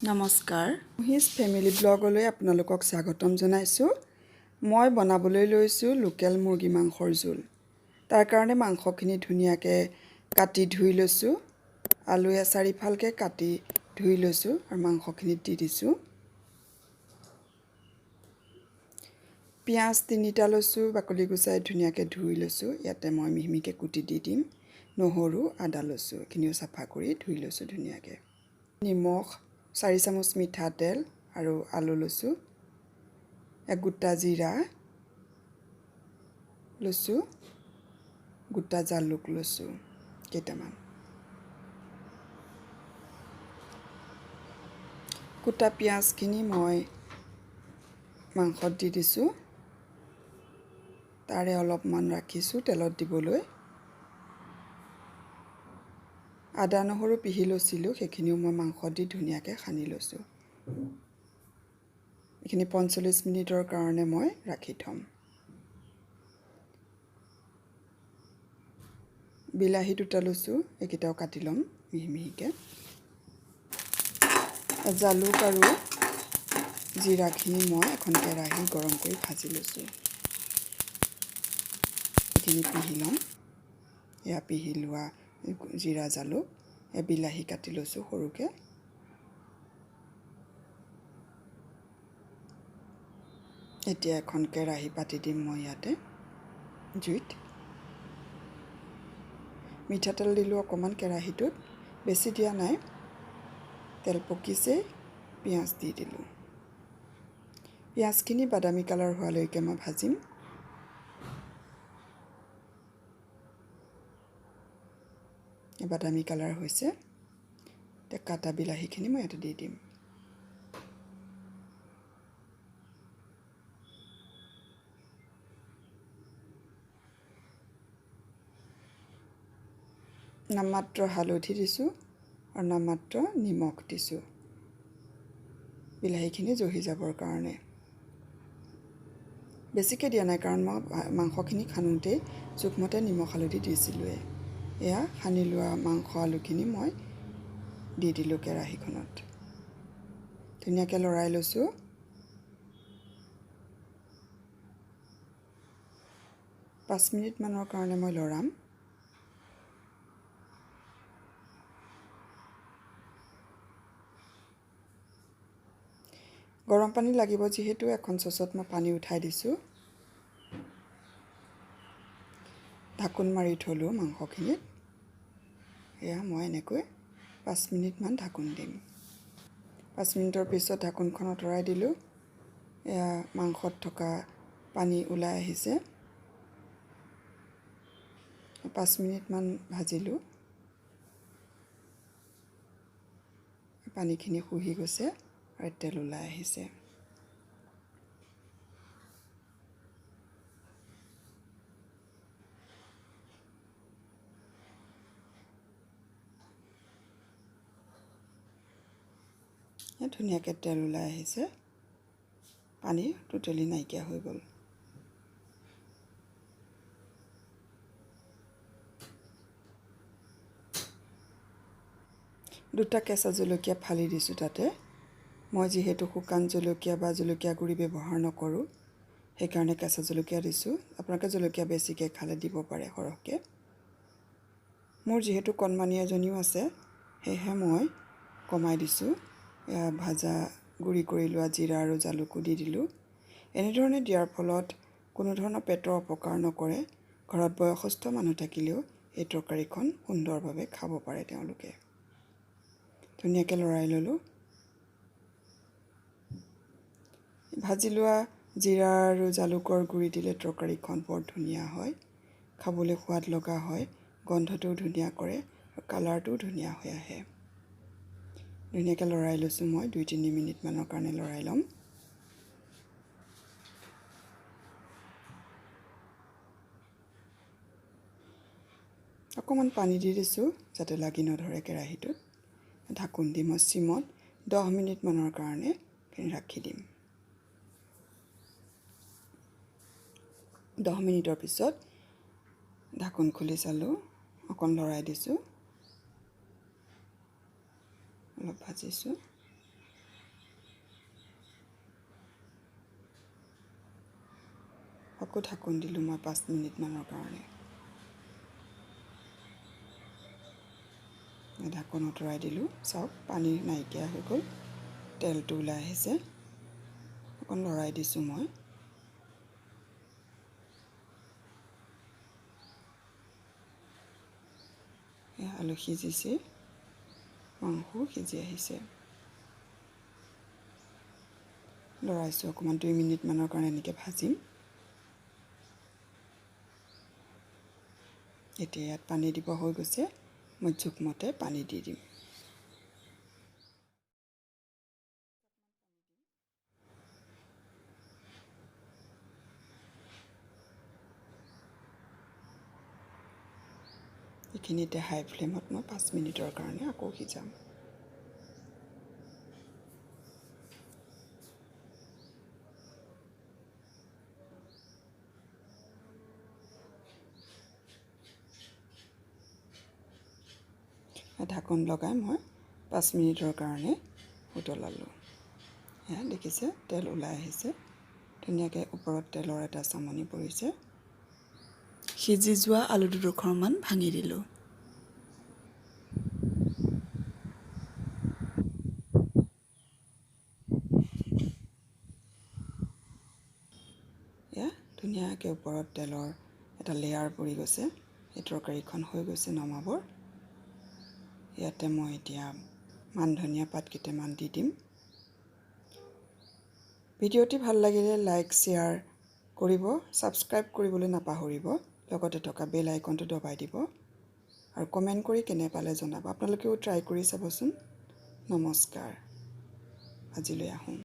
নমস্কাৰ his family ব্লগলৈ আপোনালোকক স্বাগতম জনাইছোঁ। মই বনাবলৈ লৈছোঁ লোকেল মুৰ্গী মাংসৰ জোল। তাৰ কাৰণে মাংসখিনি ধুনীয়াকৈ কাটি ধুই লৈছোঁ। আলুৱে চাৰিফালকৈ কাটি ধুই লৈছোঁ আৰু মাংসখিনিত দি দিছোঁ। পিঁয়াজ 3টা লৈছোঁ, বাকলি গুচাই ধুনীয়াকৈ ধুই লৈছোঁ। ইয়াতে মই মিহিমিহিকৈ কুটি দি দিম। নহৰু আদা লৈছোঁ, এইখিনিও চাফা কৰি ধুই লৈছোঁ ধুনীয়াকৈ। নিমখ, 4 চামুচ মিঠাতেল আৰু আলু লৈছোঁ। গোটা জিৰা লৈছোঁ, গোটা জালুক লৈছোঁ কেইটামান। গোটা পিঁয়াজখিনি মই মাংসত দি দিছোঁ। তাৰে অলপমান ৰাখিছোঁ তেলত দিবলৈ। আদা নহৰু পিহি লৈছিলোঁ, সেইখিনিও মই মাংসত দি ধুনীয়াকৈ সানি লৈছোঁ। এইখিনি 45 মিনিটৰ কাৰণে মই ৰাখি থ'ম। বিলাহী 2টা লৈছোঁ, এইকেইটাও কাটি ল'ম মিহিমিহিকৈ। জালুক আৰু জিৰাখিনি মই এখন কেৰাহী গৰম কৰি ভাজি লৈছোঁ। এইখিনি পিহি ল'ম। এয়া পিহি লোৱা জিৰা জালুক, বিলাহী কাটি লৈছোঁ সৰুকৈ। এতিয়া এখন কেৰাহী পাতি দিম মই ইয়াতে জুইত। মিঠাতেল দিলোঁ অকণমান কেৰাহীটোত, বেছি দিয়া নাই। তেল পকিছেই, পিঁয়াজ দি দিলোঁ। পিঁয়াজখিনি বাদামী কালাৰ হোৱালৈকে মই ভাজিম। বাদামী কালাৰ হৈছে। এতিয়া কাটা বিলাহীখিনি মই ইয়াতে দি দিম। নামমাত্ৰ হালধি দিছোঁ আৰু নামমাত্ৰ নিমখ দিছোঁ, বিলাহীখিনি জহি যাবৰ কাৰণে। বেছিকৈ দিয়া নাই কাৰণ মই মাংসখিনি সানোতেই জোখমতে নিমখ হালধি দিছিলোঁৱেই। এয়া সানি লোৱা মাংস আলুখিনি মই দি দিলোঁ কেৰাহীখনত। ধুনীয়াকৈ লৰাই লৈছোঁ। পাঁচ মিনিটমানৰ কাৰণে মই লৰাম। গৰম পানী লাগিব যিহেতু এখন চচত মই পানী উঠাই দিছোঁ। ঢাকোন মাৰি থলোঁ মাংসখিনিত। এয়া মই এনেকৈ 5 মিনিটমান ঢাকোন দিম। 5 মিনিটৰ পিছত ঢাকোনখন আঁতৰাই দিলোঁ। এয়া মাংসত থকা পানী ওলাই আহিছে। 5 মিনিটমান ভাজিলোঁ। পানীখিনি শুহি গৈছে আৰু তেল ওলাই আহিছে। ধুনীয়াকৈ তেল ওলাই আহিছে, পানী টোটেলি নাইকিয়া হৈ গ'ল। দুটা কেঁচা জলকীয়া ফালি দিছোঁ তাতে। মই যিহেতু শুকান জলকীয়া বা জলকীয়া গুড়ি ব্যৱহাৰ নকৰোঁ, সেইকাৰণে কেঁচা জলকীয়া দিছোঁ। আপোনালোকে জলকীয়া বেছিকৈ খালে দিব পাৰে সৰহকৈ। মোৰ যিহেতু কণমানি এজনীও আছে, সেয়েহে মই কমাই দিছোঁ। ভাজা গুড়ি কৰি লোৱা জিৰা আৰু জালুকো দি দিলোঁ। এনেধৰণে দিয়াৰ ফলত কোনো ধৰণৰ পেটৰ অপকাৰ নকৰে। ঘৰত বয়সস্থ মানুহ থাকিলেও এই তৰকাৰীখন সুন্দৰভাৱে খাব পাৰে তেওঁলোকে। ধুনীয়াকৈ লৰাই ল'লোঁ। ভাজি লোৱা জিৰা আৰু জালুকৰ গুড়ি দিলে তৰকাৰীখন বৰ ধুনীয়া হয়, খাবলৈ সোৱাদ লগা হয়, গোন্ধটোও ধুনীয়া কৰে আৰু কালাৰটোও ধুনীয়া হৈ আহে। ধুনীয়াকৈ লৰাই লৈছোঁ মই, 2-3 মিনিটমানৰ কাৰণে লৰাই ল'ম। অকণমান পানী দি দিছোঁ যাতে লাগি নধৰে কেৰাহীটোত। ঢাকোন দি মই চিমত 10 মিনিটমানৰ কাৰণে ৰাখি দিম। 10 মিনিটৰ পিছত ঢাকোন খুলি চালোঁ, অকণ লৰাই দিছোঁ। অলপ ভাজিছোঁ। আকৌ ঢাকোন দিলোঁ মই 5 মিনিটমানৰ কাৰণে। ঢাকোন আঁতৰাই দিলোঁ। চাওক পানী নাইকিয়া হৈ গ'ল, তেলটো ওলাই আহিছে। অকণ লৰাই দিছোঁ মই। আলু সিজিছে, মাংসও সিজি আহিছে। লৰাইছোঁ অকণমান, 2 মিনিটমানৰ কাৰণে এনেকৈ ভাজিম। এতিয়া ইয়াত পানী দিব হৈ গৈছে, মই জোখমতে পানী দি দিম। এইখিনিতে হাই ফ্লেমত মই 5 মিনিটৰ কাৰণে আকৌ সিজাম। ঢাকোন লগাই মই 5 মিনিটৰ কাৰণে উতলালোঁ। এয়া দেখিছে, তেল ওলাই আহিছে ধুনীয়াকৈ, ওপৰত তেলৰ এটা চামনি পৰিছে। সিজি যোৱা আলু দুডোখৰমান ভাঙি দিলোঁ। এয়া ধুনীয়াকৈ ওপৰত তেলৰ এটা লেয়াৰ পৰি গৈছে। এই তৰকাৰীখন হৈ গৈছে নমাবৰ। ইয়াতে মই এতিয়া মান ধনিয়া পাত কেইটামান দি দিম। ভিডিঅ'টি ভাল লাগিলে লাইক শ্বেয়াৰ কৰিব, ছাবস্ক্ৰাইব কৰিবলৈ নাপাহৰিব। লগতে থকা বেল আইকনটো দবাই দিব আৰু কমেণ্ট কৰি কেনে পালে জনাব। আপোনালোকেও ট্ৰাই কৰি চাবচোন। নমস্কাৰ, আজিলৈ আহোঁ।